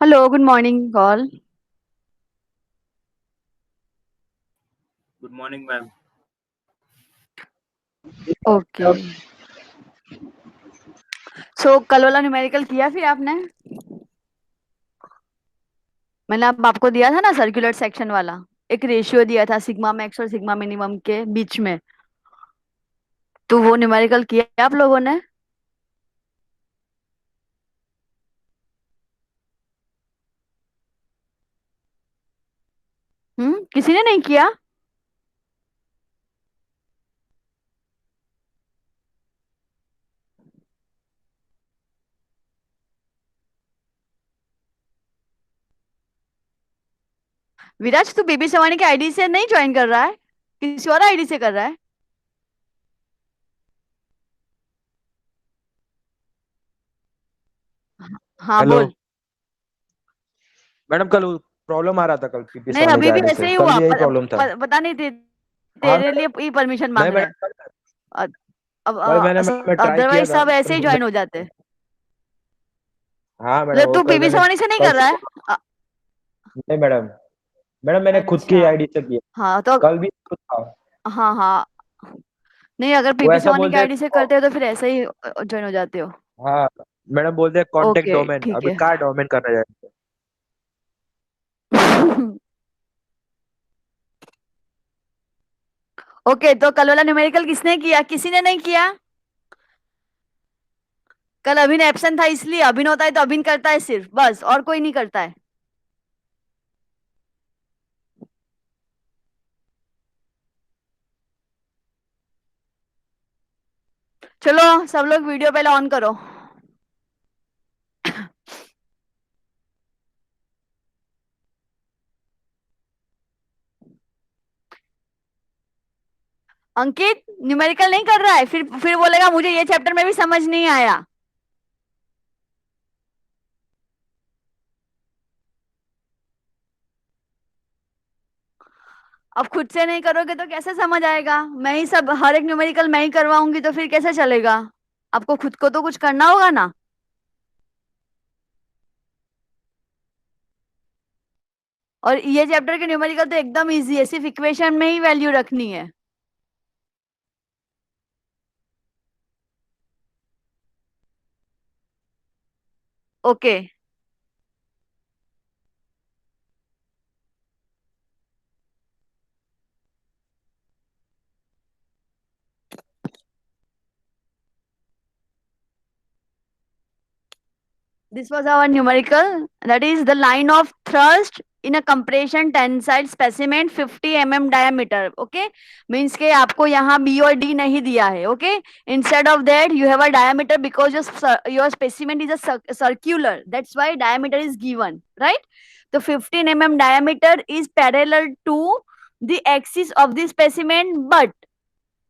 Hello, good morning, all. Good morning, ma'am. Okay. So कल वाला numerical किया फिर आपने? मैंने अब आपको दिया था ना सर्कुलर सेक्शन वाला, एक रेशियो दिया था सिग्मा मैक्स और सिग्मा मिनिमम के बीच में। तो वो न्यूमेरिकल किया आप लोगों ने? किसी ने नहीं किया? विराज, तू बीबी सवानी के आईडी से नहीं ज्वाइन कर रहा है, किसी और आईडी से कर रहा है? हाँ हेलो बोल। मैडम, कल प्रॉब्लम आ रहा था। कल पीपी नहीं, सवानी के अभी भी आईडी ऐसे से ही कल हुआ भी यही प्रॉब्लम था। पता नहीं हाँ तेरे मैडम। लिए ही परमिशन नहीं मांग रहे हैं। मैडम, अब कल मैं ट्राई किया अदरवाइज था सब ऐसे ही कल। ज्वाइन हो जाते। हाँ मैडम, मतलब वो तू कल बीबी मैंने सवानी से नहीं कल कर से रहा है? नहीं मैडम। मैडम मैंने खुद की अच्छा। आईडी से किया। हाँ तो कल भी खुद था। हाँ हाँ। नहीं, अगर वो पीपी ऐसा सोनी की बोलते हैं। आईडी से करते हो तो फिर ऐसे ही ज्वाइन हो जाते हो। हाँ मैडम, बोलते हैं कॉन्टेक्ट ओके, डोमेन। ठीक अभी है। कहाँ डोमेन करना जाए। ओके, तो कल वाला न्यूमेरिकल किसने किया? किसी ने नहीं किया? कल अभिन एब्सेंट था, इसलिए अभिन होता है तो अभिन करता है सिर्फ, बस, और कोई नहीं करता है। चलो, सब लोग वीडियो पहले ऑन करो। अंकित न्यूमेरिकल नहीं कर रहा है, फिर बोलेगा मुझे ये चैप्टर में भी समझ नहीं आया। अब खुद से नहीं करोगे तो कैसे समझ आएगा? मैं ही सब हर एक न्यूमेरिकल मैं ही करवाऊंगी तो फिर कैसे चलेगा? आपको खुद को तो कुछ करना होगा ना। और ये चैप्टर के न्यूमेरिकल तो एकदम इजी है, सिर्फ इक्वेशन में ही वैल्यू रखनी है। Okay. This was our numerical, that is the line of thrust in a compression tensile specimen 50 mm diameter. Okay, means के आपको यहाँ B और D नहीं दिया है. Okay, instead of that you have a diameter because your specimen is a circular, that's why diameter is given, right? The 15 mm diameter is parallel to the axis of the specimen but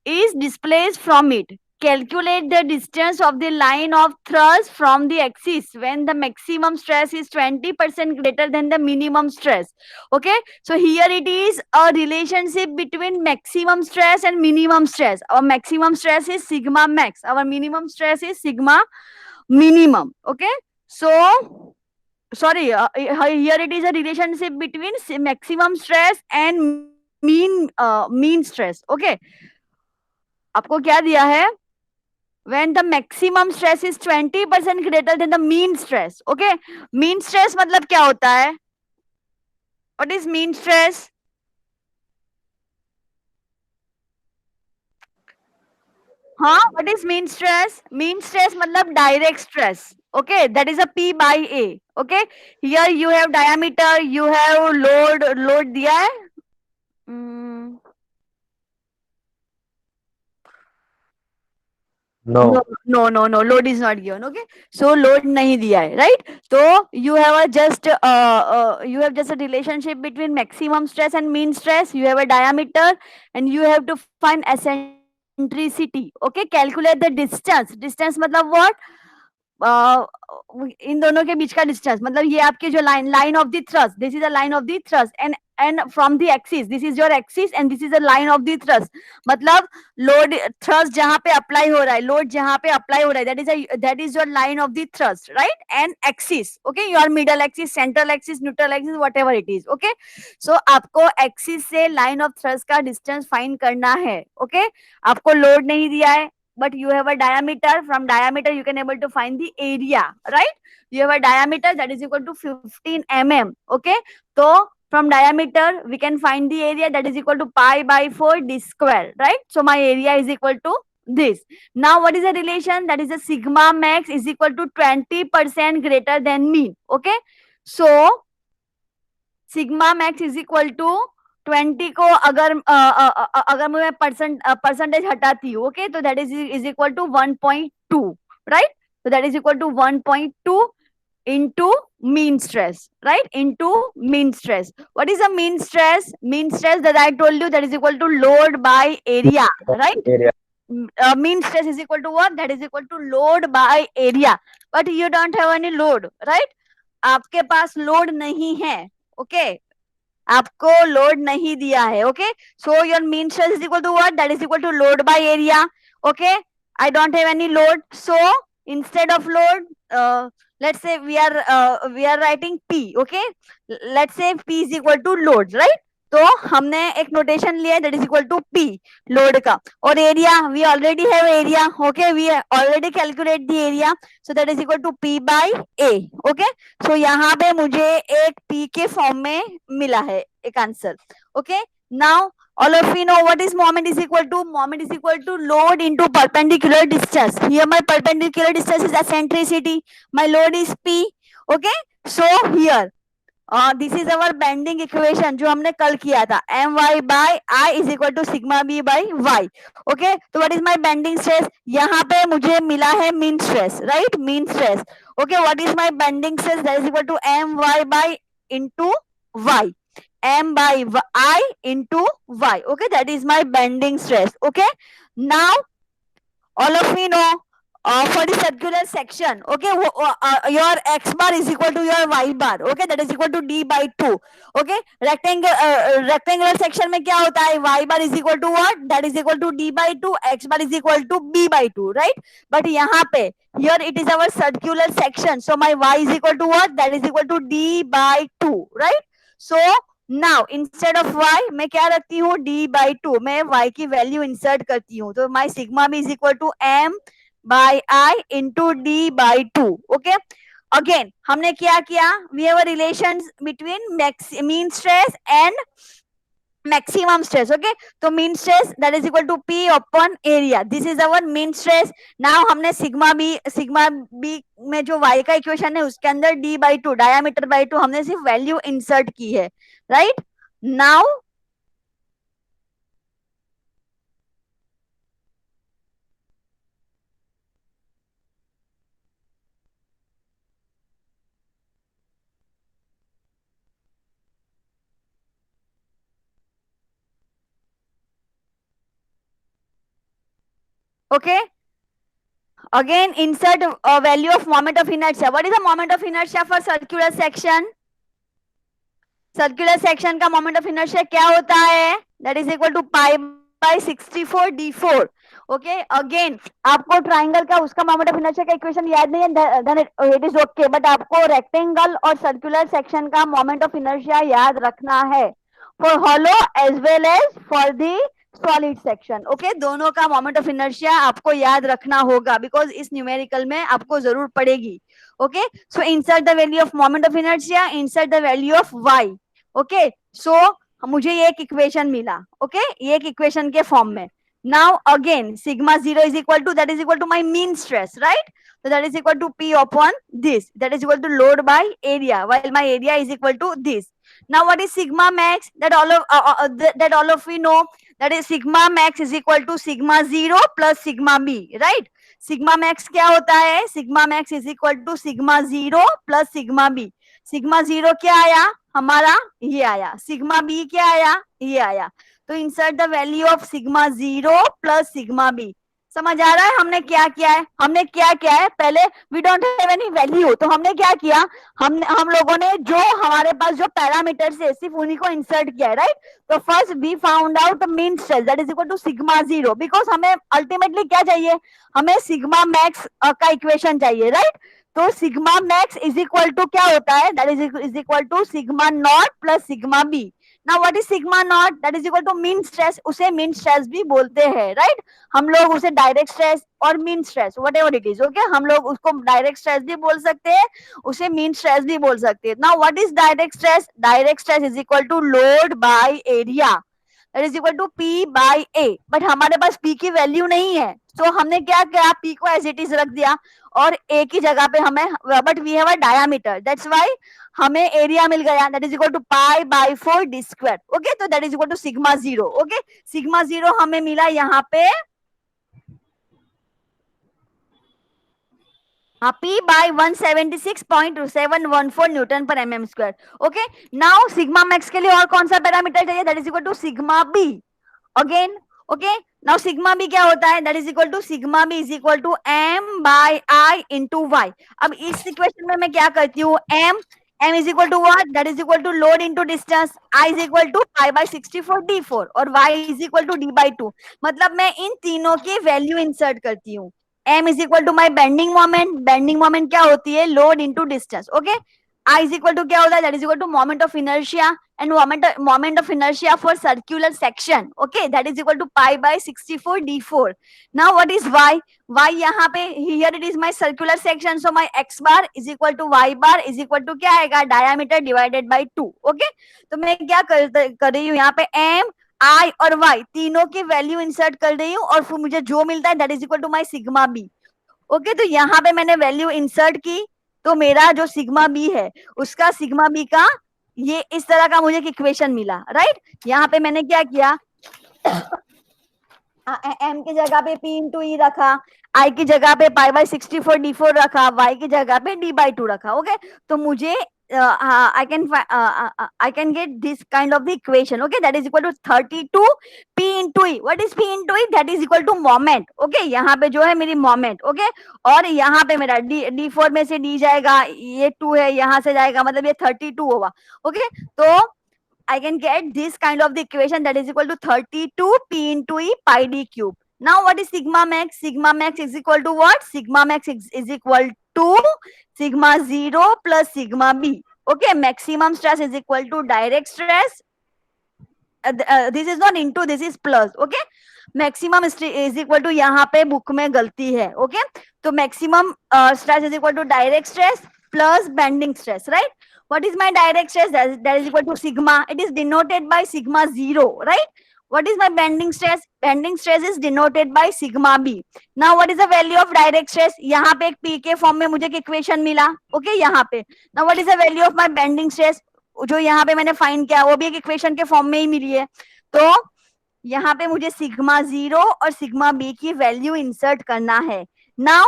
is displaced from it. Calculate the distance of the line of thrust from the axis when the maximum stress is 20% greater than the minimum stress. Okay, so here it is a relationship between maximum stress and minimum stress. Our maximum stress is sigma max, our minimum stress is sigma minimum. Okay, so sorry, here it is a relationship between maximum stress and mean stress. Okay, आपको क्या दिया है? when the maximum stress is 20% greater than the mean stress. Okay, mean stress मतलब क्या होता है? What is mean stress? हाँ, what is mean stress? Mean stress मतलब direct stress. Okay, that is a P by A. Okay, here you have diameter, you have load दिया है. Hmm. No. No, load is not given. Okay, so load नहीं दिया है, right? So you have you have just a relationship between maximum stress and mean stress. You have a diameter and you have to find eccentricity. Okay, calculate the distance. Distance मतलब what? इन दोनों के बीच का distance, मतलब ये आपकी जो line of the thrust, this is the line of the thrust and and from the axis, this is your axis and this is the line of the thrust. मतलब load thrust जहां पे apply हो रहा है, load जहां पे apply हो रहा है, that is your line of the thrust, right? And axis, okay, your middle axis, central axis, neutral axis, whatever it is, okay? So आपको एक्सिस से लाइन ऑफ थ्रस्ट का डिस्टेंस फाइंड करना है, ओके? आपको load नहीं दिया है, but you have a diameter. From diameter you can able to find the area, right? You have a diameter that is equal to 15 mm, okay? So from diameter we can find the area that is equal to pi by 4 d square, right? So my area is equal to this. Now what is the relation? That is the sigma max is equal to 20% greater than mean, okay? So sigma max is equal to 20 को अगर मैं percentage हटाती हूँ, okay, तो that is equal to 1.2, right? तो that is equal to 1.2 into mean stress, right? Into mean stress. What is a mean stress? Mean stress that I told you, that is equal to load by area, right? area. Mean stress is equal to what? That is equal to load by area. But you don't have any load, right? आपके पास load नहीं है, okay? आपको load नहीं दिया है, okay? So your mean stress is equal to what? That is equal to load by area, okay? I don't have any load, so instead of load, let's say we are writing P, okay? Let's say P is equal to load, right? तो हमने एक notation लिया, that is equal to P load का, और area we already have area, okay? We already calculate the area, so that is equal to P by A, okay? So यहाँ पे मुझे एक P के फॉर्म में मिला है एक answer, okay? Now all of you know what is moment is equal to? Moment is equal to load into perpendicular distance. Here my perpendicular distance is eccentricity, my load is P, okay? So here this is our bending equation जो हमने कल किया था, my by I is equal to sigma b by y, okay? तो what is my bending stress? यहाँ पे मुझे मिला है mean stress, right? Mean stress, okay? What is my bending stress? That is equal to my by into y, m by I into y, okay? That is my bending stress, okay? Now all of you know for the circular section, okay, your x bar is equal to your y bar, okay? That is equal to d by 2, okay? Rectangular section में क्या होता है? y bar is equal to what? That is equal to d by 2, x bar is equal to b by 2, right? But यहाँ पे here it is our circular section, so my y is equal to what? That is equal to d by 2, right? So now instead of y मैं क्या रखती हूँ? d by 2, मैं y की value insert करती हूँ, तो my sigma b is equal to m by I into d by 2, okay? Again हमने क्या किया? We have a relation between mean stress and maximum stress, okay? तो mean stress that is equal to P upon area, this is our mean stress. Now हमने sigma b में जो y का equation है उसके अंदर d by 2 diameter by 2 हमने सिर्फ वैल्यू इंसर्ट की है, right? Now okay, again insert a value of moment of inertia. What is the moment of inertia for circular section? Circular section का मोमेंट ऑफ इनर्शिया क्या होता है? That is equal to pi by 64 d4, okay? Again आपको triangle का उसका moment of inertia का equation याद नहीं है, then it is okay, but आपको रेक्टेंगल और सर्कुलर सेक्शन का मोमेंट ऑफ इनर्शिया याद रखना है for hollow as well as for the solid section, okay? दोनों का मोमेंट ऑफ इनर्शिया आपको याद रखना होगा, बिकॉज इस न्यूमेरिकल में आपको जरूर पड़ेगी, okay? So insert the value of moment of inertia, insert the value of y, okay? So मुझे ये एक इक्वेशन मिला, ओके? ये एक इक्वेशन के फॉर्म में. Now again sigma 0 is equal to, that is equal to my mean stress, right? So that is equal to P upon this, that is equal to load by area, while my area is equal to this. Now what is sigma max? That all of we know, that is sigma max is equal to sigma 0 plus sigma b, right? sigma max क्या होता है? sigma max is equal to sigma 0 plus sigma b. sigma 0 क्या आया हमारा? ये आया. sigma b क्या आया? ये आया. तो insert the value of sigma 0 plus sigma b. समझ आ रहा है हमने क्या किया है? हमने क्या किया है, पहले we don't have any value, तो हमने क्या किया, हम लोगों ने जो हमारे पास जो पैरामीटर्स है सिर्फ उन्हीं को इंसर्ट किया है, राइट? तो first we found out the mean stress that is equal to sigma zero, because हमें अल्टीमेटली क्या चाहिए, हमें सिग्मा मैक्स का इक्वेशन चाहिए, राइट? तो sigma max is equal to क्या होता है, that is equal to sigma not plus sigma B. Now what is sigma not, that is equal to mean stress, उसे मीन स्ट्रेस भी बोलते हैं, राइट? हम लोग उसे डायरेक्ट स्ट्रेस और mean stress whatever it is, okay, हम लोग उसको डायरेक्ट स्ट्रेस भी बोल सकते हैं, उसे मीन स्ट्रेस भी बोल सकते हैं। Now what is direct stress, direct stress is equal to load by area, that is equal to P by A, but हमारे पास पी की वैल्यू नहीं है, तो हमने क्या किया, पी को एज इट इज रख दिया और ए की जगह पे हमें, but we have a diameter, that's why हमें एरिया मिल गया, that is equal to pi by 4 D square, okay, तो that is equal to sigma zero, okay, sigma zero हमें मिला यहाँ पे P by 176.714 न्यूटन पर mm square, okay. Now sigma max के लिए और कौन सा पैरामीटर चाहिए, that is equal to sigma B again, okay. Now sigma B क्या होता है, that is equal to sigma B is equal to m by i into y. अब इस इक्वेशन में मैं क्या करती हूँ, m is equal to what, that is equal to load into distance, i is equal to pi by 64 d4 और y is equal to d by 2, मतलब मैं इन तीनों की वैल्यू इंसर्ट करती हूँ। m is equal to my bending moment क्या होती है, load into distance, okay. I is equal to क्या होता है, that is equal to moment of inertia and moment of inertia for circular section, okay, that is equal to pi by 64 d4. Now what is y यहाँ पे, here it is my circular section, so my x bar is equal to y bar is equal to क्या आएगा, diameter divided by 2, okay। तो मैं क्या कर रही हूँ यहाँ पे, m I और y तीनों की वैल्यू इंसर्ट कर रही हूँ और फिर मुझे जो मिलता है that is equal to my sigma B, okay. तो यहाँ पे मैंने वैल्यू इंसर्ट की, तो मेरा जो सिग्मा बी है उसका सिग्मा बी का ये इस तरह का मुझे इक्वेशन मिला, राइट? यहाँ पे मैंने क्या किया, m की जगह पे p इंटू ई रखा, i की जगह पे पाई बाय 64 d4 रखा, y की जगह पे d बाई 2 रखा, ओके। तो मुझे I can get this kind of the equation, okay, that is equal to 32 p into e. What is p into e? That is equal to moment, okay। यहाँ पे जो है मेरी moment, okay, और यहाँ पे मेरा d4 में से d जाएगा, ये 2 है, यहाँ से जाएगा, मतलब ये 32 होगा, okay। तो I can get this kind of the equation that is equal to 32 p into e pi d cube. Now what is sigma max? Sigma max is equal to what? Sigma max is equal to sigma 0 plus sigma b, okay। Maximum stress is equal to direct stress, this is not into, this is plus, okay। Maximum is equal to, यहाँ पे book में गलती है, okay. तो maximum stress is equal to direct stress plus bending stress, right? What is my direct stress? That is equal to sigma. It is denoted by sigma 0, right? What is my bending stress? Bending stress is denoted by sigma b. Now what is the value of direct stress? यहाँ पे एक p के form में मुझे एक equation मिला, okay, यहाँ पे। Now what is the value of my bending stress? जो यहाँ पे मैंने फाइंड किया वो भी एक इक्वेशन के फॉर्म में ही मिली है। तो यहाँ पे मुझे सिग्मा 0 और सिग्मा बी की वैल्यू इंसर्ट करना है। Now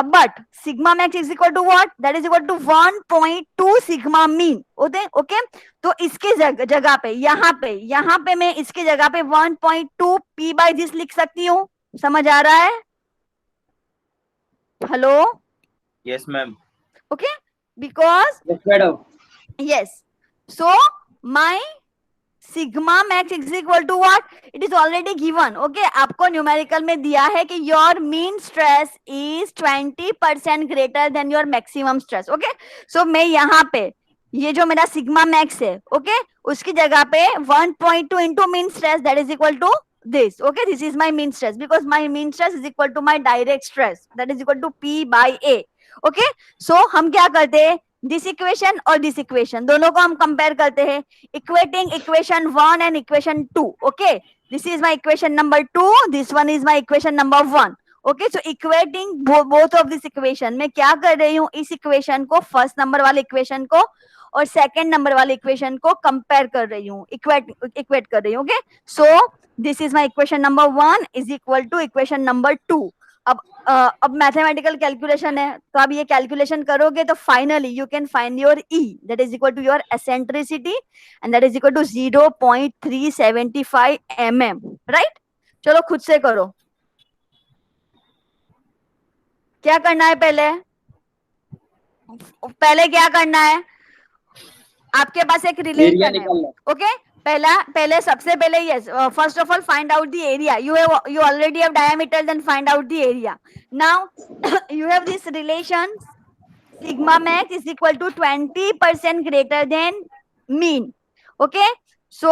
but sigma max is equal to what? That is equal to 1.2 sigma mean, okay. तो इसके जगह पे यहाँ पे मैं इसके जगह पे 1.2 p by this लिख सकती हूँ, समझ आ रहा है? Hello? Yes, ma'am. Okay, because Yes, madam. yes, so my sigma max is equal to what? It is already given, okay। आपको न्यूमेरिकल में दिया है कि your mean stress is 20% greater than your maximum stress, okay। so मैं यहाँ पे ये जो मेरा सिग्मा मैक्स है, okay, उसकी जगह पे 1.2 into mean stress that is equal to this, okay। this is my mean stress because my mean stress is equal to my direct stress that is equal to p by a, okay। so हम क्या करते हैं, this equation और this equation दोनों को हम compare करते हैं, equating equation 1 and equation 2, okay. This is my equation number 2, this one is my equation number 1, okay. So equating both of this equation, मैं क्या कर रही हूँ, इस इक्वेशन को, फर्स्ट नंबर वाले इक्वेशन को और सेकंड नंबर वाले इक्वेशन को कंपेयर कर रही हूँ, इक्वेट कर रही हूँ, okay. So this is my equation number 1 is equal to equation number 2। अब मैथमेटिकल कैलकुलेशन है, तो अब ये कैलकुलेशन करोगे तो finally you can find your E, that is equal to your eccentricity and that is equal to 0.375 mm, right? चलो खुद से करो। क्या करना है पहले क्या करना है, आपके पास एक एरिया रिलेशन है, निकालना। ओके। पहले सबसे पहले yes, first of all find out the area, you already have diameter, then find out the area. Now you have this relation, sigma max is equal to 20% greater than mean, okay. So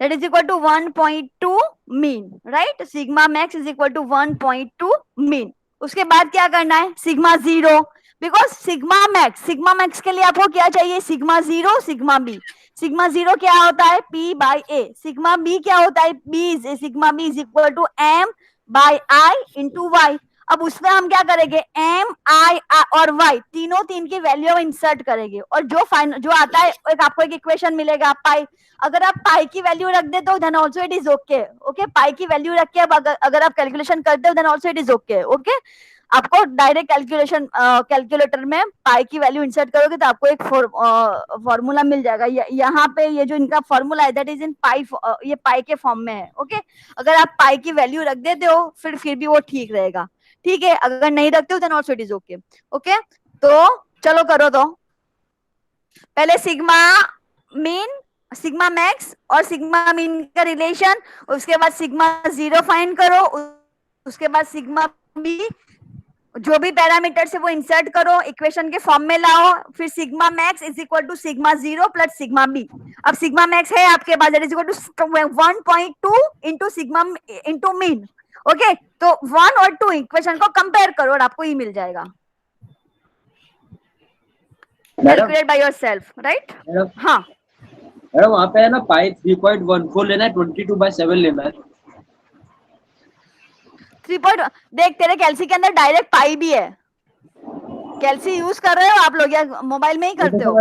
that is equal to 1.2 mean, right? Sigma max is equal to 1.2 mean. उसके बाद क्या करना है, sigma zero, because sigma max के लिए आपको क्या चाहिए, sigma zero sigma B. Sigma zero क्या होता है, P by A. Sigma B क्या होता है, sigma B is equal to M by I into y. अब उसमें हम क्या करेंगे, एम आई और वाई तीन की वैल्यू इंसर्ट करेंगे, और जो आता है आपको एक इक्वेशन मिलेगा पाई। अगर आप पाई की वैल्यू रख दे तो then also it is okay, okay. Pi की वैल्यू रख के अब अगर आप कैलकुलेशन करते हो then also it is okay, okay. आपको डायरेक्ट कैलकुलेटर में पाई की वैल्यू इंसर्ट करोगे तो आपको एक फॉर्मूला मिल जाएगा। यहाँ पे ये जो इनका फॉर्मूला है दैट इज इन पाई, ये पाई के फॉर्म में है, ओके। अगर आप पाई की वैल्यू रख देते हो फिर भी वो ठीक रहेगा, ठीक है। अगर नहीं रखते हो then also it is okay, okay. तो चलो करो, तो पहले सिग्मा मैक्स और सिग्मा मीन का रिलेशन, उसके बाद सिग्मा जीरो फाइंड करो, उसके बाद सिग्मा बी जो भी पैरामीटर से वो इंसर्ट करो, इक्वेशन के फॉर्म में लाओ, फिर sigma max is equal to sigma zero plus sigma B. अब सिग्मा मैक्स है आपके पास, that is equal to 1.2 into sigma into mean, okay. तो 1 और 2 इक्वेशन को कंपेयर करो और आपको ये मिल जाएगा, कैलकुलेट बाय योरसेल्फ, राइट। हाँ मैडम वहाँ पे है ना, पाई 3.14 लेना है, 22/7 लेना है। 3. देख तेरे कैलसी के अंदर डायरेक्ट पाई भी है, कैलसी यूज कर रहे हो आप लोग या मोबाइल में ही करते हो?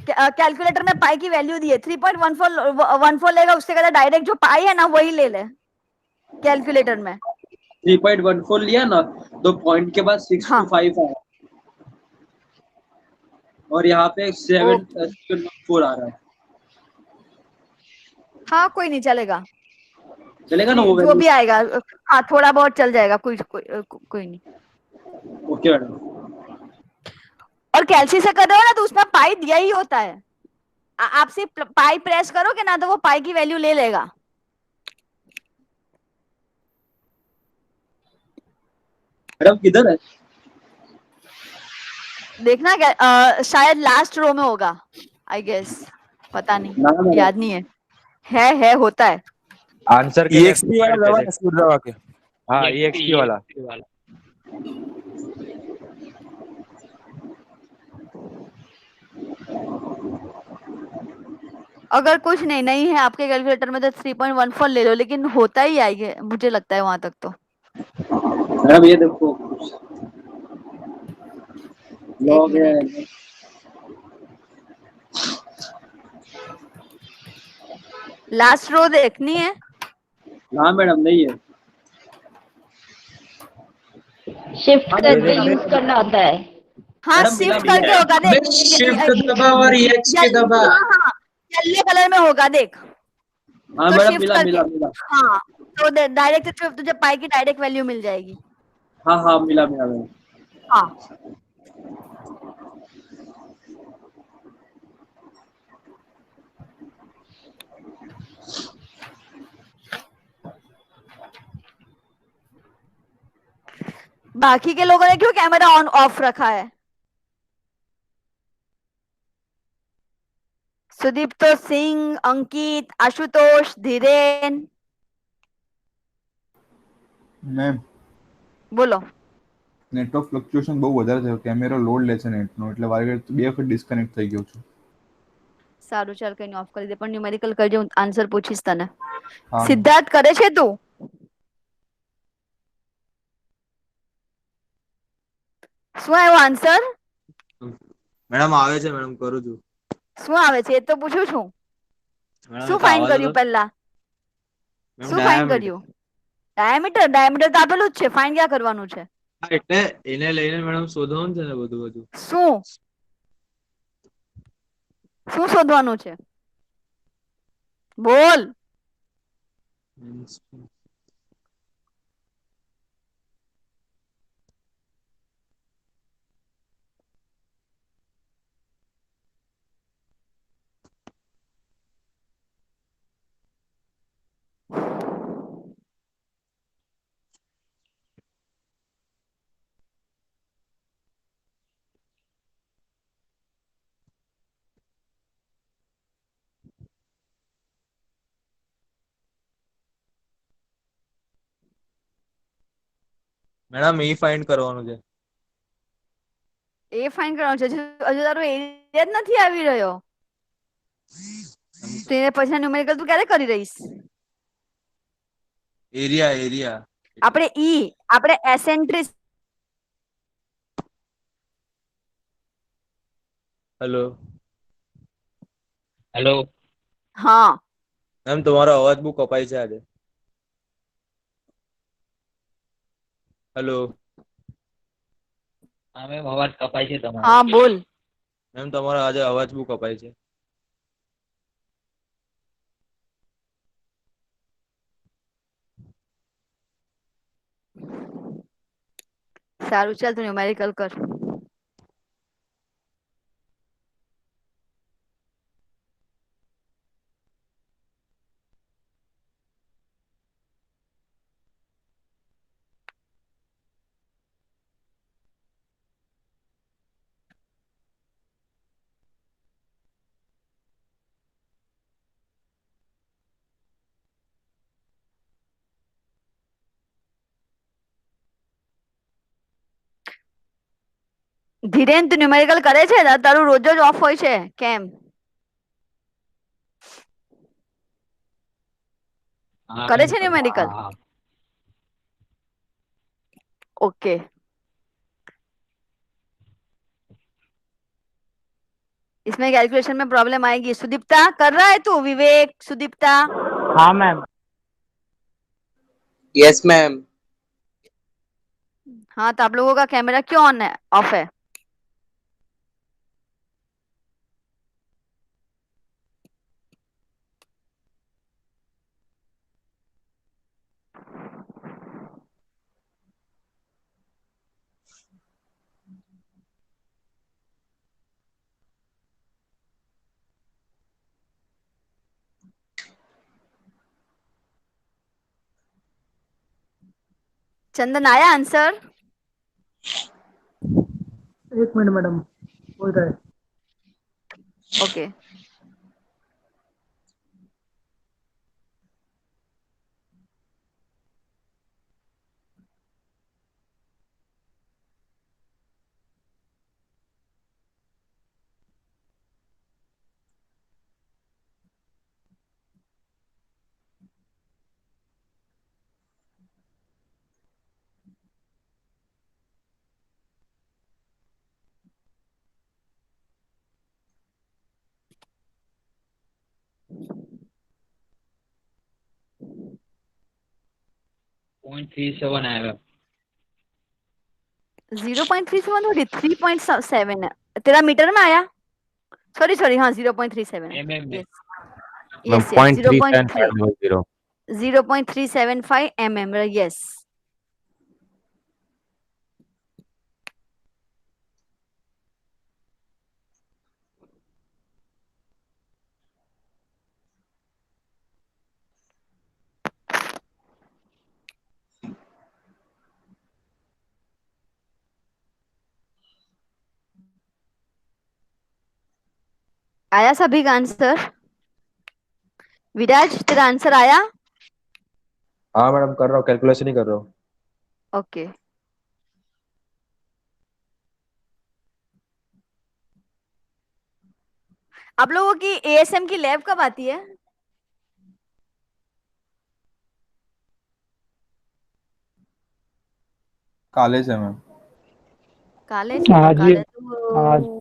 कैलकुलेटर में पाई की वैल्यू दी है 3.14 लेगा, उससे कहता डायरेक्ट जो पाई है ना वही ले ले कैलकुलेटर में। 3.14 लिया ना, तो पॉइंट के बाद 625 आया, और यहाँ पे 7.4 आ रहा है। हाँ कोई नहीं, चलेगा चलेगा ना वो जो भी आएगा, हाँ थोड़ा बहुत चल जाएगा, कोई नहीं। Okay madam. और कैलसी से कर रहे हो ना तो उसमें पाई दिया ही होता है, आप सिर्फ पाई प्रेस करोगे ना तो वो पाई की वैल्यू ले लेगा। मैडम किधर है? देखना शायद लास्ट रो में होगा, आई गेस, पता नहीं, याद नहीं है होता है। आंसर के लिए EXP वाला दबा है, सूट दबा के। हाँ EXP वाला। अगर कुछ नहीं है आपके कैलकुलेटर में तो 3.14 ले लो, लेकिन होता ही आएगा मुझे लगता है वहां तक तो। मैडम ये देखो एक मिनट, लास्ट रो देखनी है। हाँ मैडम नहीं है। शिफ्ट करके यूज करना होता है। हाँ मैडम शिफ्ट मिला करके होगा, देख शिफ्ट दबा और EXP दबा। हाँ येलो कलर में होगा देख, हाँ तो मैडम शिफ्ट मिला करके, मिला मिला। हाँ तो डायरेक्ट तुझे पाई की डायरेक्ट वैल्यू मिल जाएगी। हाँ हाँ मिला मिला मैडम। हाँ बाकी के लोगों ने क्यों कैमरा ऑन ऑफ रखा है? सुदीप्त सिंह, अंकित, आशुतोष, धीरेन, મેમ બોલો। નેટવર્ક ફ્લક્ચ્યુએશન બહુ વધારે છે, કેમેરો લોડ લે છે નેટનો, એટલે વારે ઘડી બે વખત ડિસ્કનેક્ટ થઈ ગયો છું. સારું ચાલ કઈ ઓફ કરી દે, પણ ન્યુમેરિકલ કરજે, હું આન્સર પૂછીશ તને। હા સિદ્ધાર્થ કરે છે તું? શું આવ્યો આન્સર? મેડમ આવે છે મેડમ, કરું છું શું આવે છે એ તો પૂછું છું। મેડમ। શું ફાઇન્ડ કર્યું પહેલા? શું ફાઇન્ડ કર્યું? ડાયામીટર તો આપેલું જ છે, ફાઇન્ડ ક્યાં કરવાનું છે? એટલે એને લઈને મેડમ શોધવાનું છે ને બધું બધું। શું શું શોધવાનું છે? બોલ। મેડમ એ ફાઇન્ડ કરવાનું છે. એ ફાઇન કરવાનું છે. હજુ તારો એરિયા જ નથી આવી રહ્યો. તેને પછી ન્યુમેરિકલ તું ક્યારે કરી રહીશ? એરિયા આપણે એસેન્ટ્રિસ. હેલો હા મેમ તમારો અવાજ બહુ કપાય છે આજે. હેલો હા બોલ. મેમ તમારો આજે અવાજ બહુ કપાય છે. સારું ચાલ તું ન્યુમેરિકલ કર. ધીરેન તું ન્યુમેરિકલ કરે છે? તારું રોજ જ ઓફ હોય છે કેમ? करे छे न्यूमेरिकल? ओके इसमें कैलकुलेशन में प्रॉब्लम आएगी. सुदीप्ता कर रहा है तू? विवेक, सुदीप्ता. हाँ मैम. Yes ma'am. हाँ तो आप लोगों का कैमरा क्यों ऑन है, ऑफ है? चंदन आया आंसर? एक मिनट मैडम, बोल रहा है. ओके .37 0.37 थोड़ी 3.7 है. तेरा मीटर में आया? सॉरी सॉरी हाँ 0.37 है. mm. Yes yes 0.3 0.375 mm. Yes आया सभी का आंसर? विराज तेरा आंसर आया? हाँ मैडम कर रहा हूँ, कैलकुलेशन ही कर रहा हूँ. ओके आप लोगों की एएसएम की लैब कब आती है? कॉलेज है मैम. काले से आज ही- काले आज. तो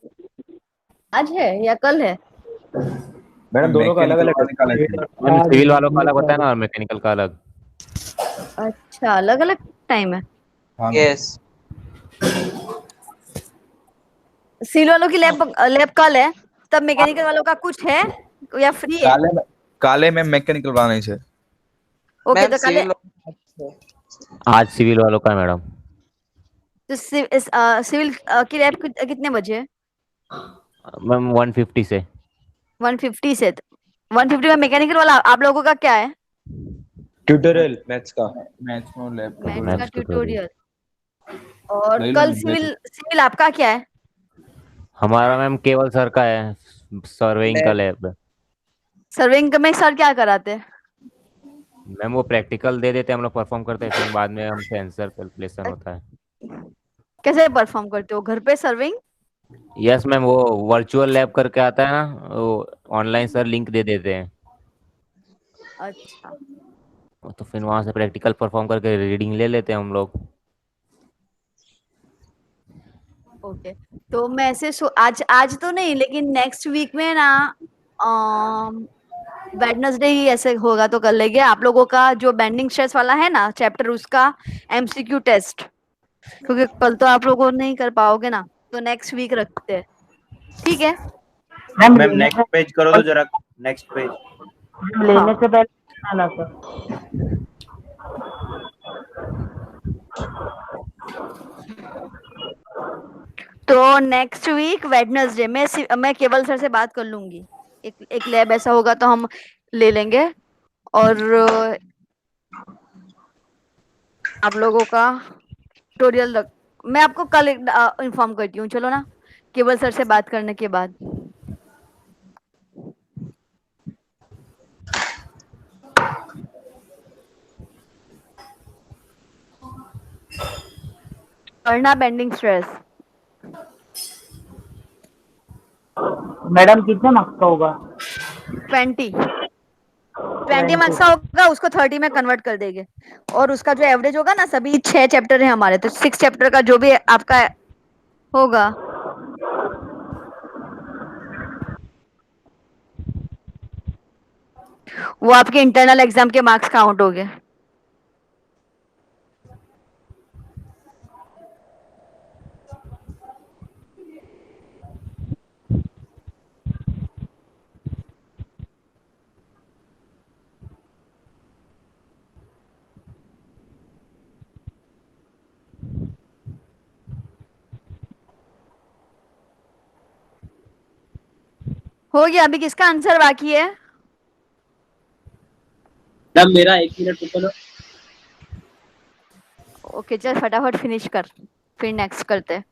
आज है या कल है? मैडम दोनों का अलग अलग निकाला है. मैम सिविल वालों का अलग होता है ना और मैकेनिकल का अलग. अच्छा अलग अलग टाइम है. हाँ यस. सिविल वालों की लैब कल है, तब मैकेनिकल वालों का कुछ है या फ्री है? काले में मैकेनिकल बनानी है. ओके तो काले आज सिविल वालों का है मैडम. तो सिविल की लैब कितने बजे है? मैम 150 से. 150 से. 150 में मैकेनिकल वाला आप लोगों का क्या है? ट्यूटोरियल मैथ्स का. मैथ्स में लैब मैथ्स Maths का tutorial. ट्यूटोरियल. और ले लो कल ना, ले लो. सिविल आपका क्या है? हमारा मैम केवल सर का है, सर्वेइंग का लैब. सर्विंग में सर क्या कराते हैं? मैम वो प्रैक्टिकल दे देते हैं, हम लोग परफॉर्म करते हैं, फिर बाद में हमसे आंसर कैलकुलेशन होता है। कैसे परफॉर्म करते हो, घर पे सर्विंग? यस मैम, वो वर्चुअल लैब करके आता है ना, वो ऑनलाइन सर लिंक दे देते हैं, अच्छा, तो फिर वहां से प्रैक्टिकल परफॉर्म करके रीडिंग ले लेते हैं हम लोग। ओके। तो मैं ऐसे आज आज तो नहीं, लेकिन नेक्स्ट वीक में ना वेडनेसडे ही ऐसे होगा तो कर लेंगे आप लोगों का जो बेंडिंग स्ट्रेस वाला है ना चैप्टर, उसका एमसीक्यू टेस्ट, क्योंकि कल तो आप लोगों नहीं कर पाओगे ना, तो नेक्स्ट वीक रखते हैं, ठीक है? मैम मैम लेने नेक्स्ट पेज करो तो जरा, नेक्स्ट पेज। लेने से पहले आना सर। तो नेक्स्ट वीक वेडनेसडे मैं केवल सर से बात कर लूंगी, एक लैब ऐसा होगा तो हम ले लेंगे, और आप लोगों का ट्यूटोरियल मैं आपको कल इन्फॉर्म करती हूँ, चलो ना, केवल सर से बात करने के बाद। करना बेंडिंग स्ट्रेस। मैडम कितने मार्क्स का होगा? 20 मार्क्स का होगा, उसको 30 में कन्वर्ट कर देंगे, और उसका जो एवरेज होगा ना, सभी 6 चैप्टर है हमारे, तो 6 चैप्टर का जो भी आपका होगा, वो आपके इंटरनल एग्जाम के मार्क्स काउंट हो गए। हो गया, अभी किसका आंसर बाकी है? मैम मेरा 1 मिनट रुको। ओके, चल फटाफट फिनिश कर, फिर नेक्स्ट करते हैं।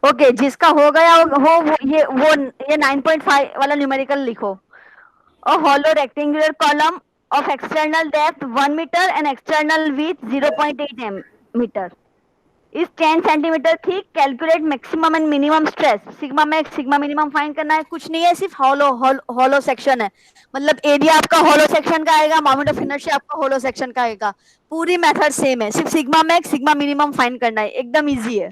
ओके, जिसका हो गया ये 9.5 वाला न्यूमेरिकल लिखो। A hollow rectangular column of external depth 1 meter and external width 0.8 meter is 10 centimeter thick. Calculate maximum and minimum stress. Sigma max sigma minimum find करना है, कुछ नहीं है, सिर्फ हॉलो सेक्शन है, मतलब एरिया आपका हॉलो सेक्शन का आएगा, मोमेंट ऑफ इनर्शिया आपका हॉलो सेक्शन का आएगा, पूरी मेथड सेम है, सिर्फ sigma max sigma minimum find करना है, एकदम इजी है।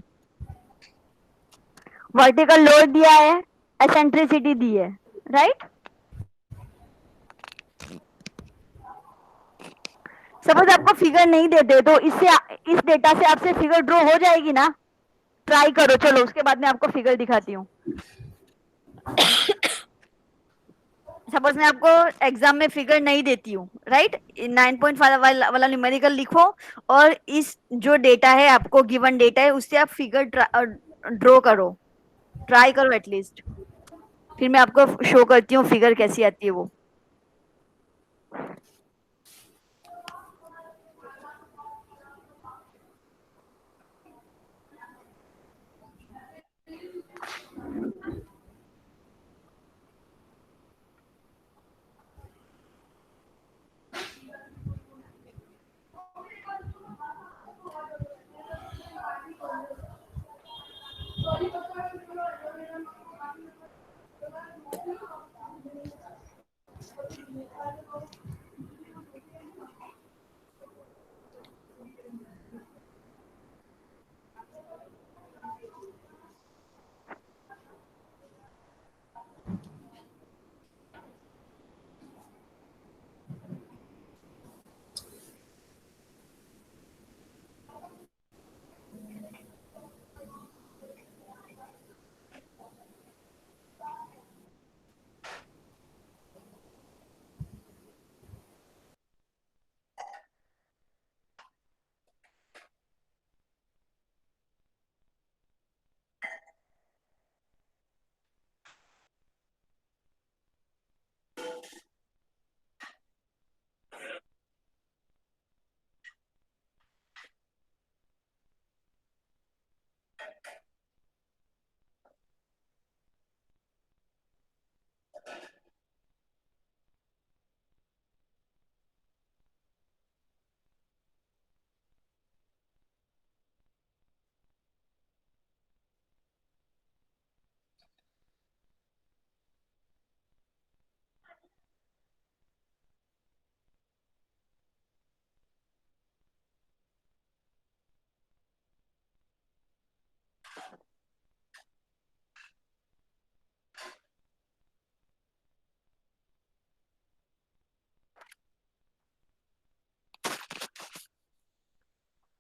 वर्टिकल लोड दिया है, एसेंट्रिसिटी दी है, राइट? सपोज आपको फिगर नहीं देते तो इस डेटा से आपसे फिगर ड्रॉ हो जाएगी ना, ट्राई करो, चलो उसके बाद में आपको फिगर दिखाती हूँ। सपोज मैं आपको एग्जाम में फिगर नहीं देती हूँ, राइट? 9.5 वाला न्यूमेरिकल लिखो, और इस जो डेटा है, आपको गिवन डेटा है, उससे आप फिगर ड्रॉ करो, ट्राई करो एटलीस्ट, फिर मैं आपको शो करती हूँ फिगर कैसी आती है वो।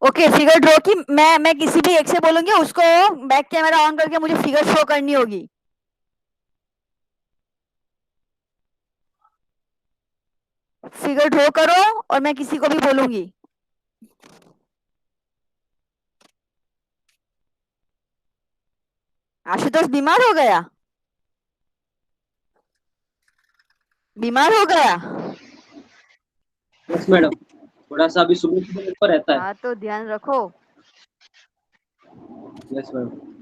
ओके, फिगर ड्रॉ की मैं किसी भी एक से बोलूंगी, उसको बैक कैमरा ऑन करके मुझे फिगर शो करनी होगी। फिगर ड्रॉ करो और मैं किसी को भी बोलूंगी। आशुतोष बीमार हो गया? बीमार हो गया? यस मैडम, थोड़ा सा अभी सुबह सुबह ऊपर रहता है। हाँ तो ध्यान रखो। Yes madam.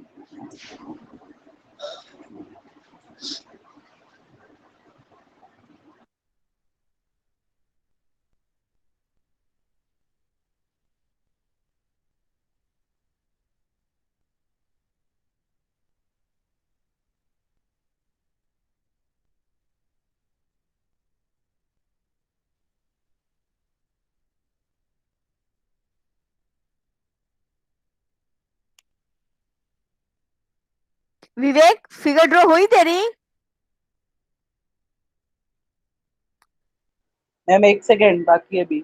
Vivek, figure draw हुई तेरी? मैम 1 सेकेंड बाकी है अभी।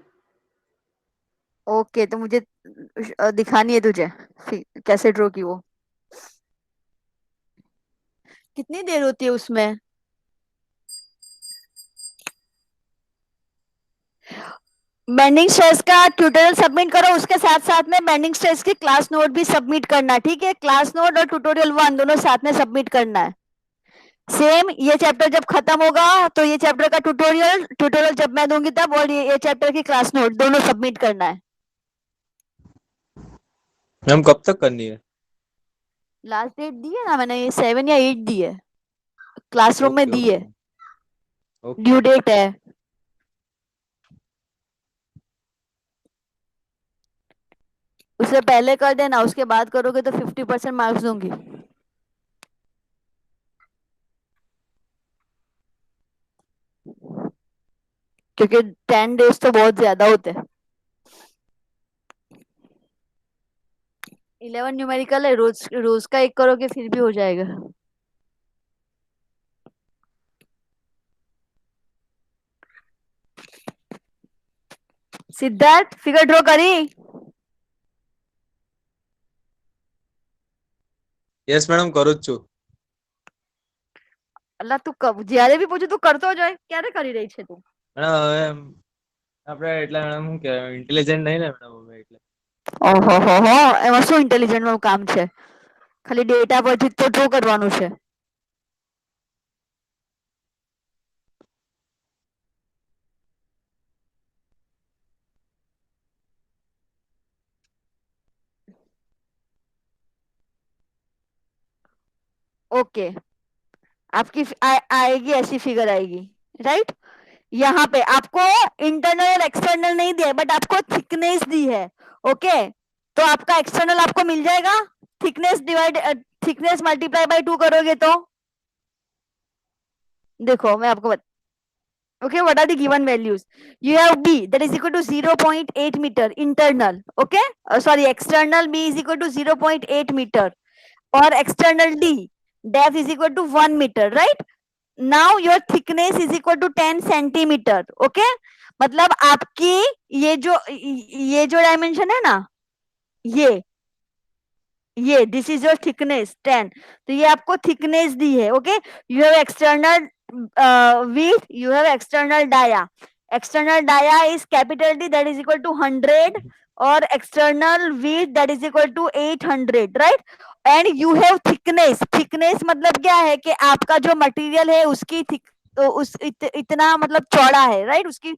ओके, तो मुझे दिखानी है तुझे कैसे ड्रॉ की वो। कितनी देर होती है उसमें? बेंडिंग स्ट्रेस का ट्यूटोरियल सबमिट करो, उसके साथ साथ में बेंडिंग स्ट्रेस की क्लास नोट भी सबमिट करना है, ठीक है? क्लास नोट और ट्यूटोरियल 1 दोनों साथ में सबमिट करना है। सेम ये चैप्टर जब खत्म होगा तो ये चैप्टर का ट्यूटोरियल जब मैं दूंगी तब, और ये चैप्टर की क्लास नोट दोनों सबमिट करना है। मैम कब तक करनी है? लास्ट डेट दी है ना मैंने, ये 7 या 8 दी है, क्लासरूम में ओके दी है, ओके ड्यू डेट है। उससे पहले कर देना, उसके बाद करोगे तो 50% मार्क्स दूंगी। क्योंकि 10 डेज तो बहुत ज्यादा होते हैं। 11 न्यूमेरिकल है, रोज रोज का एक करोगे फिर भी हो जाएगा। सिद्धार्थ, फिगर ड्रॉ करी? યસ મેડમ કરું જ છું. અલ્લા તું જ્યારે બી પૂછું તું કરતો જ હોય, ક્યારે કરી રહી છે તું? મેડમ હવે આપણે એટલા મેડમ શું કહેવાય ઇન્ટેલિજન્ટ નહીં ને મેડમ હવે એટલે. ઓહો હો હો, એમાં શું ઇન્ટેલિજન્ટ નું કામ છે? ખાલી ડેટા પરથી તો ડ્રો કરવાનું છે. ओके, आपकी आएगी, ऐसी फिगर आएगी, राइट? यहाँ पे आपको इंटरनल और एक्सटर्नल नहीं दिया, बट आपको थिकनेस दी है। ओके, तो आपका एक्सटर्नल आपको मिल जाएगा, थिकनेस मल्टीप्लाई बाय 2 करोगे तो देखो मैं आपको okay, what are the given values? You have B that is equal to 0.8 meter internal, okay, sorry, external B is equal to 0.8 meter, or external D depth is equal to 1 meter, right? Now your thickness is equal to 10 centimeter, okay? मतलब आपकी ये जो dimension है ना, ये this is your thickness 10, तो ये आपको थिकनेस दी है। Okay, you have external width, you have external dia. External dia is capital D that is equal to 100, or external width that is equal to 800, right? And you have thickness. Thickness मतलब क्या है कि आपका जो material है उसकी इतना मतलब चौड़ा है, राइट? उसकी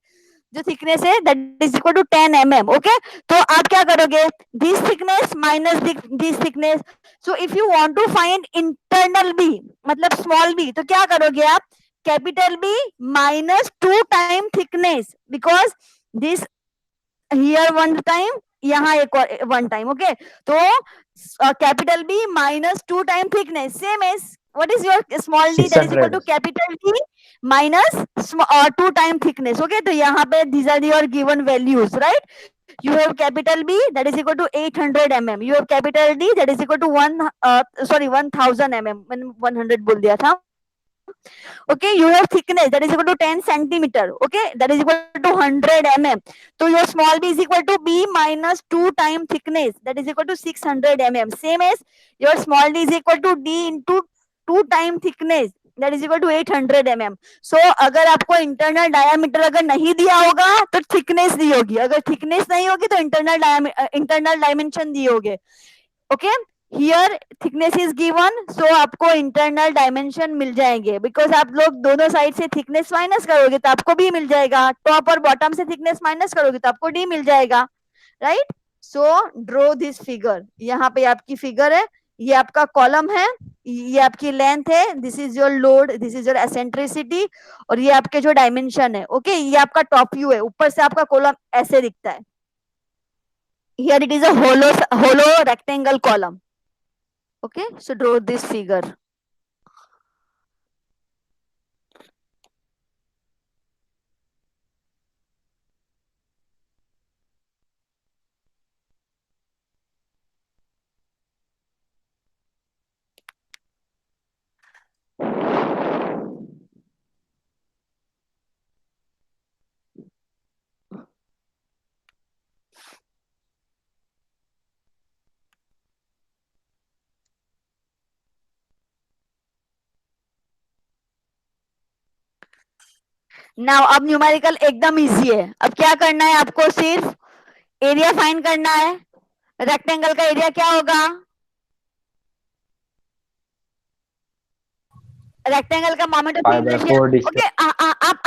जो थिकनेस है that is equal to 10 mm. Okay, तो आप क्या करोगे, this thickness minus this thickness. So if you want to find internal B मतलब स्मॉल बी, तो क्या करोगे आप, capital B minus 2 time thickness, because this here 1 time, यहाँ एक 1 टाइम। ओके, तो capital B minus 2 time thickness, same as what is your small d that is equal to capital D minus 2 time thickness. Okay, तो यहाँ पे these are your given values, right? You have capital B that is equal to 800 mm. You have capital D that is equal to 1000 mm. मैंने 100 बोल दिया था, Okay, you have thickness that is equal to 10 centimeter. Okay, that is equal to 100 mm. So your small b is equal to b minus 2 times thickness, that is equal to 600 mm. Same as your small d is equal to d into 2 times thickness, that is equal to 800 mm. So अगर आपको internal diameter अगर नहीं दिया होगा तो thickness दी होगी, अगर thickness नहीं होगी तो इंटरनल डायमेंशन दी होगी. Okay, here thickness is given, so आपको इंटरनल डायमेंशन मिल जाएंगे. बिकॉज आप लोग दोनों साइड से थिकनेस माइनस करोगे तो आपको बी मिल जाएगा, टॉप और बॉटम से थिकनेस माइनस करोगे तो आपको डी मिल जाएगा. Right, so draw this figure. यहाँ पे आपकी फिगर है, ये आपका कॉलम है, ये आपकी लेंथ है, this is your load, this is your eccentricity, और ये आपके जो डायमेंशन है. ओके, ये आपका टॉप व्यू है, ऊपर से आपका कॉलम ऐसे दिखता है. Here it is a hollow rectangle column. Okay, so draw this figure. Now अब न्यूमेरिकल एकदम इजी है. अब क्या करना है आपको, सिर्फ एरिया फाइंड करना है. रेक्टेंगल का एरिया क्या होगा, रेक्टेंगल का मोमेंट ऑफ इनर्शिया. ओके,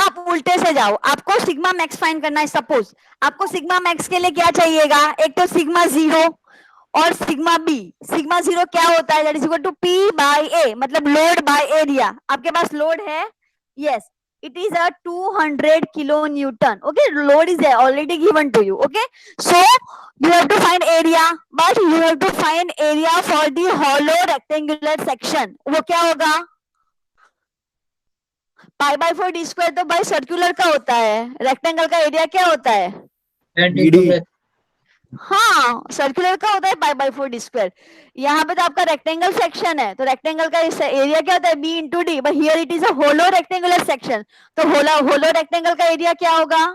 आप उल्टे से जाओ, आपको सिग्मा मैक्स फाइंड करना है. सपोज आपको सिग्मा मैक्स के लिए क्या चाहिएगा, एक तो सिग्मा जीरो और सिग्मा बी. सिग्मा जीरो क्या होता है, that is equal to P by A, मतलब लोड बाय एरिया. आपके पास लोड है, yes, it is a 200 kilonewton. Okay, load is there already given to you. Okay, so you have to find area, but you have to find area for the hollow rectangular section. वो क्या होगा, पाई by 4 D square तो bye circular का होता है, rectangle का area क्या होता है, हाँ सर्कुलर का होता है पाई बाय 4 डी स्क्वायर. यहाँ पे तो आपका रेक्टेंगल सेक्शन है, तो रेक्टेंगल का एरिया क्या होता है, B into D. But here it is a hollow rectangular section, तो होलो रेक्टेंगल का एरिया क्या होगा,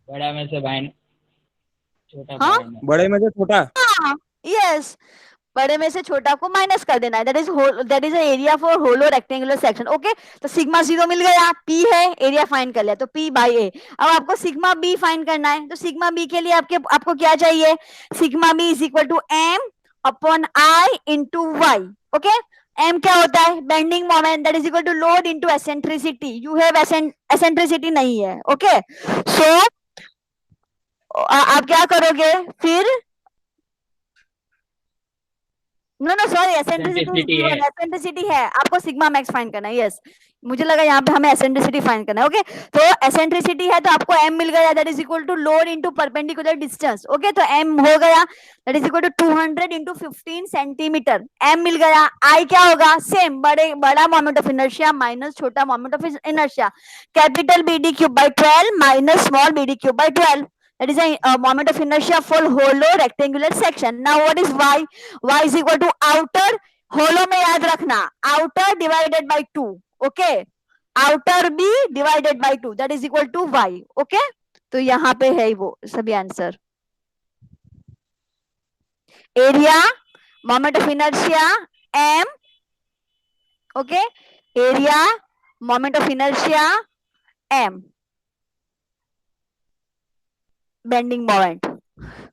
बड़ा में से बाइन छोटा, हाँ बड़े में से छोटा, हाँ यस, बड़े में से छोटा को माइनस कर देना है. That is area for hollow rectangular section. Okay, तो सिग्मा जीरो मिल गया, पी है, एरिया फाइंड कर लिया, तो पी बाई ए. अब आपको सिग्मा बी फाइंड करना है, तो सिग्मा बी के लिए आपको क्या चाहिए, sigma B is equal to M upon I into Y. Okay, M क्या होता है, bending moment, that is equal to load into eccentricity. You have eccentricity नहीं है. ओके, सो आप क्या करोगे फिर, नो सॉरी, एसेंट्रिसिटी है, आपको सिग्मा मैक्स फाइंड करना है. यस, मुझे लगा यहाँ पे हमें एसेंट्रिसिटी फाइंड करना है. ओके, तो एसेंट्रिसिटी है तो आपको एम मिल गया, that is equal to load into perpendicular distance. Okay, तो एम हो गया, that is equal to 200 into 15 centimetre. M मिल गया. आई क्या होगा, सेम, बड़ा मोमेंट ऑफ इनर्शिया माइनस छोटा moment of inertia, capital B D cube by 12 minus small B D cube by 12. That is a moment of inertia for hollow rectangular section. Now what is y? Y is equal to outer, hollow में याद रखना, outer divided by 2. Okay, outer b divided by 2, that is equal to y. Okay, तो यहाँ पे है वो सभी answer. Area, moment of inertia m. Okay, area, moment of inertia m, bending moment,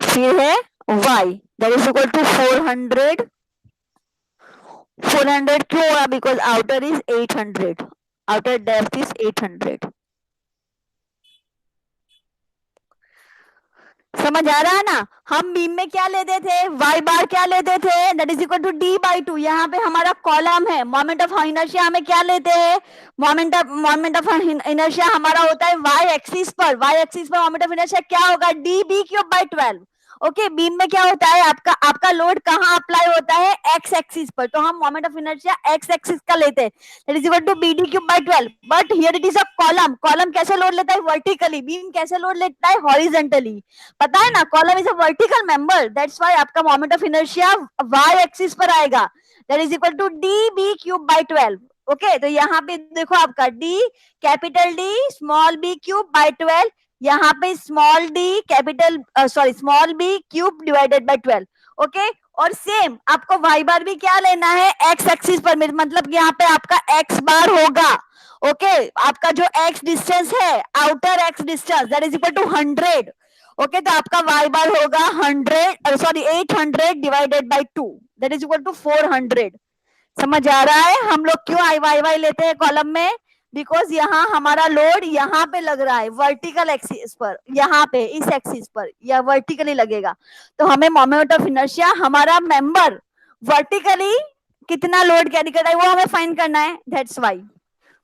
फिर है y, that is equal to 400. 400 क्यों हुआ, because outer is 800, outer depth is 800. समझ आ रहा है ना. हम बीम में क्या लेते थे, y बार क्या लेते थे, that is equal to d by 2. यहाँ पे हमारा कॉलम है, मोमेंट ऑफ इनर्शिया हमें क्या लेते हैं, मोमेंट ऑफ इनर्शिया हमारा होता है y एक्सिस पर. y एक्सिस पर मोमेंट ऑफ इनर्शिया क्या होगा, db cube by 12. Okay, beam में क्या होता है, आपका लोड कहाँ अप्लाई होता है, एक्स एक्सिस पर, तो हम moment of inertia X axis का लेते हैं, that is equal to BD cube by 12। But here it is a column, column कैसे लोड लेता है, वर्टिकली, बीम कैसे लोड लेता है, हॉरिजेंटली, पता है ना, column is a vertical member, that's why आपका moment of inertia Y axis पर आएगा, that is equal to DB cube by 12। Okay, तो यहाँ पे देखो आपका D, capital D small b cube by 12, यहाँ पे small D capital small B cube divided by 12। Okay, और सेम आपको वाई बार भी क्या लेना है, एक्स एक्सिस पर, मतलब यहाँ पे आपका एक्स बार होगा। ओके, आपका जो एक्स डिस्टेंस है, outer X distance, that is equal to 100। Okay, तो आपका वाई बार होगा 800 divided by 2, that is equal to 400। समझ आ रहा है हम लोग क्यों आई वाई वाई लेते हैं कॉलम में, बिकॉज यहाँ हमारा लोड यहाँ पे लग रहा है वर्टिकल एक्सिस पर, यहाँ पे इस एक्सिस पर या वर्टिकली लगेगा, तो हमें मोमेंट ऑफ इनर्शिया हमारा मेंबर वर्टिकली कितना लोड कैरी कर रहा है वो हमें फाइंड करना है, दैट्स व्हाई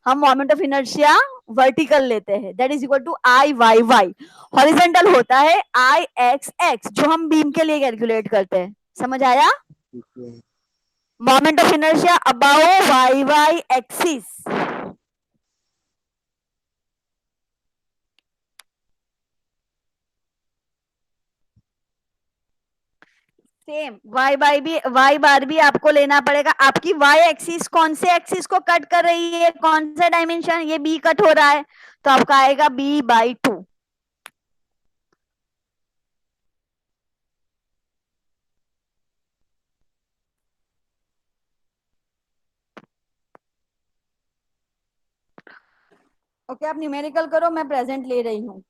हम मोमेंट ऑफ इनर्शिया वर्टिकल लेते हैं, that is equal to I Y Y. Horizontal होता है आई एक्स एक्स, जो हम बीम के लिए कैलकुलेट करते हैं। समझ आया, moment of inertia about Y Y axis. Same Y bar भी आपको लेना पड़ेगा। आपकी वाई एक्सिस कौन से एक्सिस को कट कर रही है, कौन सा डायमेंशन, ये बी कट हो रहा है, तो आपका आएगा B/2। ओके, आप न्यूमेरिकल करो, मैं प्रेजेंट ले रही हूँ।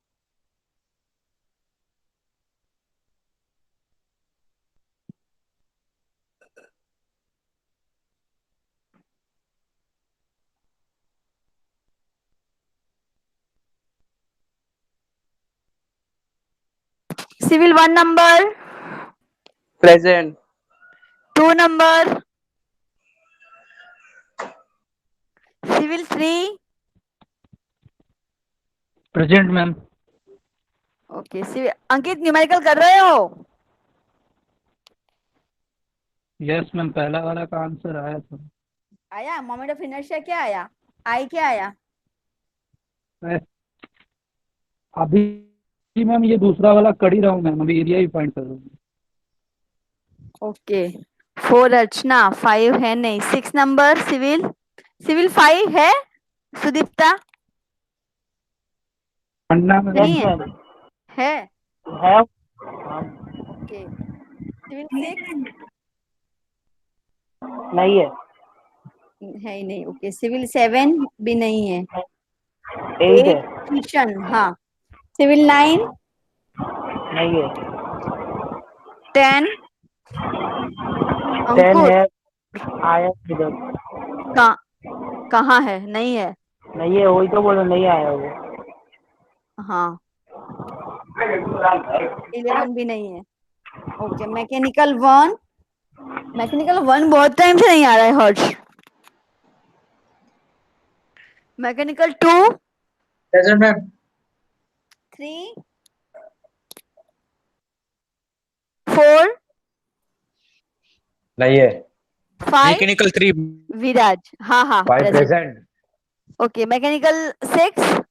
Civil 1 number, present. 2 number, civil 3, present ma'am. Okay civil. Ankit numerical कर रहे हो? यस मैम, पहला वाला का आंसर आया था। आया मोमेंट ऑफ इनर्शिया क्या आया, आई क्या आया? अभी मैम ये दूसरा वाला कर ही रहा हूँ मैम, अभी एरिया ही फाइंड कर रहा हूँ। ओके 4 अर्चना, 5 है नहीं। 6 नंबर सिविल, सिविल 5 है सुदीप्ता? पढ़ना में नहीं है, है है ओके। सिविल 6 नहीं है, है ही नहीं, ओके। सिविल 7 भी नहीं है। 8 है, किशन, हाँ। सिविल 9 नहीं है, 10 10 अंकुर है, आया इधर, कहाँ है, नहीं है, नहीं है, वही तो बोलो नहीं आया वो। हाँ। 11 भी नहीं है, ओके। मैकेनिकल 1, मैकेनिकल 1 बहुत टाइम से नहीं आ रहा है हर्ष। Mechanical 2, present ma'am. 3, 4, नहीं है। 5 मैकेनिकल 3 विराज, हाँ हाँ 5 present. Okay. Mechanical 6,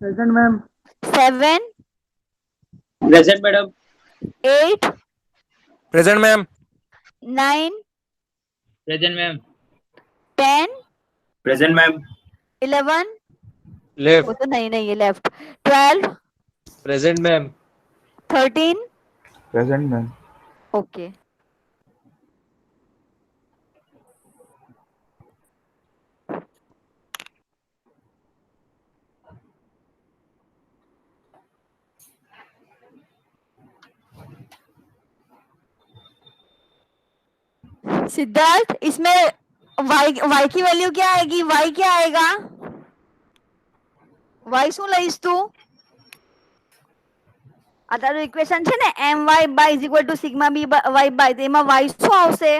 present ma'am. 7, present madam. 8, present ma'am 9, present ma'am. 10, present ma'am. 11 वो लेफ्ट तो नहीं है, left. 12, present ma'am 13, present ma'am. Okay. Siddharth, इसमें y की वैल्यू क्या आएगी, y क्या आएगा, y શું લઈશ તું? આ તારું ઇક્વેશન છે ને my by is equal to sigma b y by, તેમાં y શું આવશે?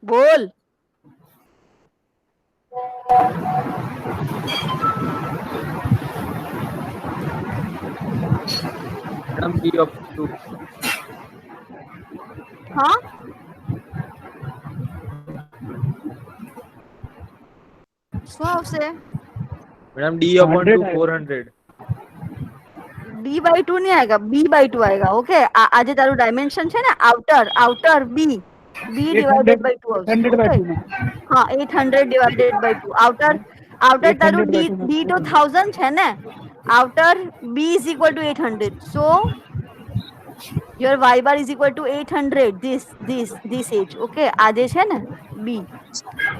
બોલ। Madam D option 2. हाँ શું આવશે मैडम D upon 2 400. B/2 नहीं आएगा, B/2 आएगा. ओके, આજે તારું ડાયમેન્શન છે ને આઉટર B divided by 2 આવશે. 800 by Okay? 2 में हाँ 800 divided by 2. આઉટર તારું 800 by 2 D તો 1000 છે ને, outer B is equal to 800. So your y bar is equal to 800. This age. Okay, આ જે છે ને B,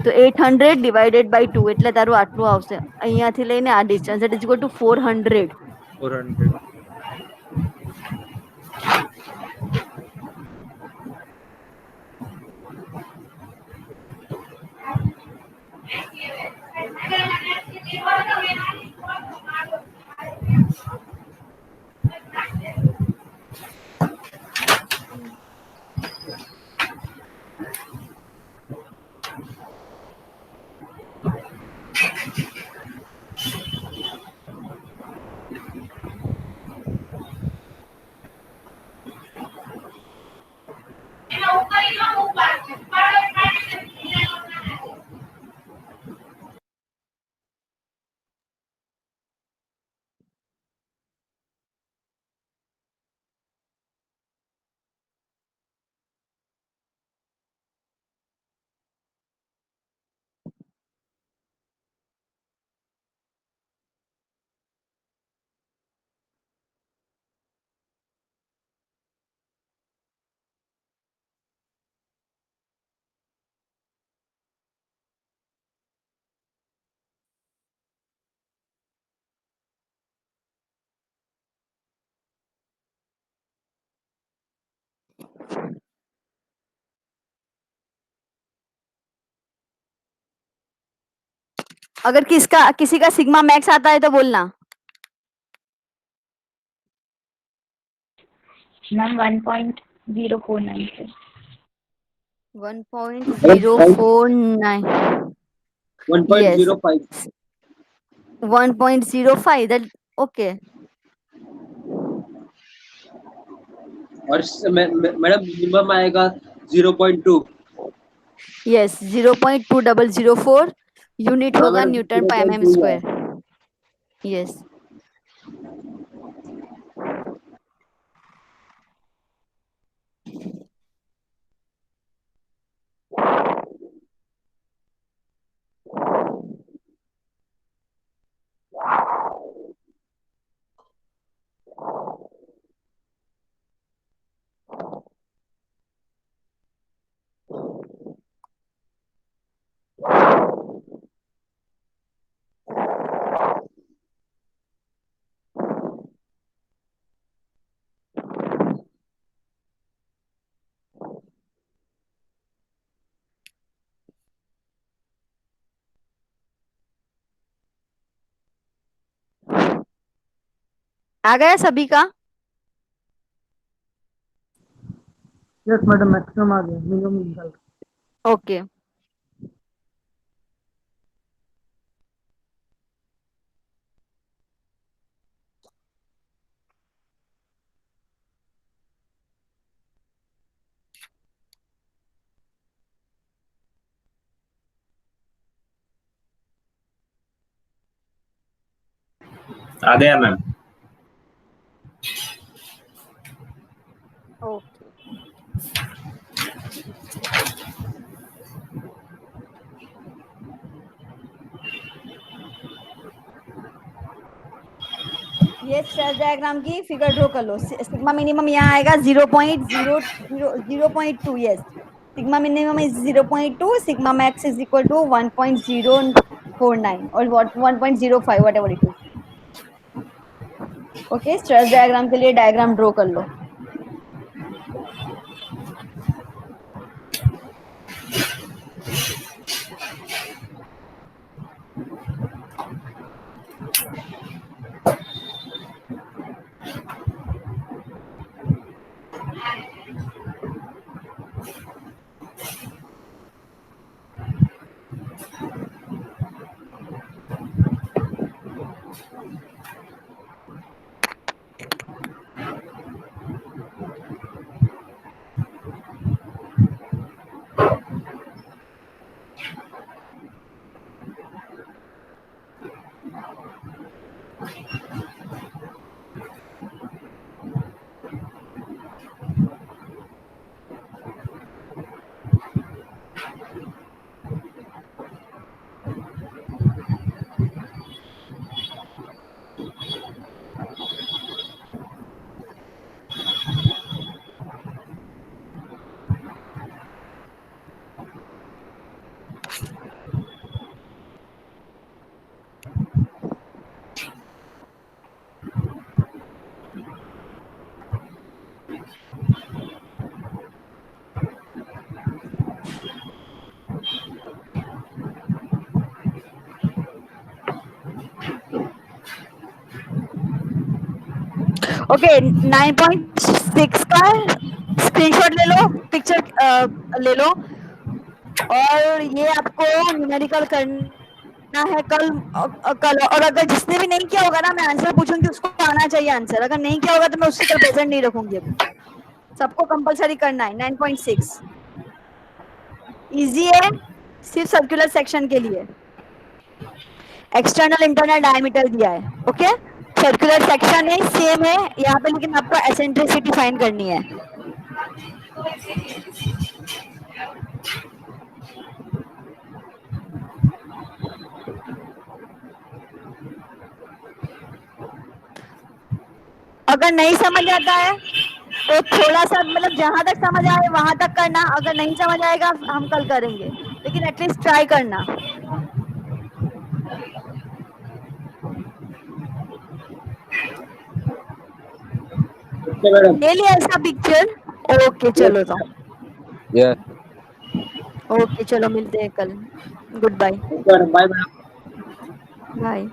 તો 800 divided by 2 એટલે તારું આટલું આવશે. અહીંયાથી લઈને આ distance that is equal to 400. 400. अगर किसी का सिग्मा मैक्स आता है तो बोलना. मैम 1.049 से 1.049. 1.05. 1.05. That okay. और मैडम मिनिमम आएगा 0.2. Yes, 0.2004 यूनिट हाँ, होगा मैडम, न्यूटन पर 0.2 mm है. स्क्वायर. यस. आ गया सभी का? यस मैडम मैक्सिमम आ गया, मिनिमम निकाल. ओके. आ गया मैम. ओके. ये स्ट्रेस डायग्राम की फिगर ड्रॉ कर लो. सिग्मा मिनिमम यहाँ आएगा 0.2. Yes, sigma minimum is 0.2. Sigma max is equal to 1.049 और 1.05 whatever it is. Okay, stress diagram के लिए डायग्राम ड्रॉ कर लो. ओके 9.6 का स्क्रीनशॉट ले लो, पिक्चर ले लो, और ये आपको न्यूमेरिकल करना है कल। और अगर जिसने भी नहीं किया होगा ना, मैं आंसर पूछूंगी, उसको आना चाहिए आंसर। अगर नहीं किया होगा तो मैं उससे कल प्रेजेंट नहीं रखूंगी। अभी सबको कंपलसरी करना है 9.6। इजी है, सिर्फ सर्कुलर सेक्शन के लिए। एक्सटर्नल इंटरनल डायमीटर दिया है, ओके। सर्कुलर सेक्शन है, सेम है यहाँ पे, लेकिन आपको एसेंट्रिसिटी फाइंड करनी है। अगर नहीं समझ आता है तो थोड़ा सा, मतलब जहां तक समझ आए वहां तक करना। अगर नहीं समझ आएगा हम कल करेंगे, लेकिन एटलीस्ट ट्राई करना। Okay madam. ले लिया इसका पिक्चर? ओके चलो तो, यस ओके चलो मिलते हैं कल। Goodbye. Bye madam. Bye.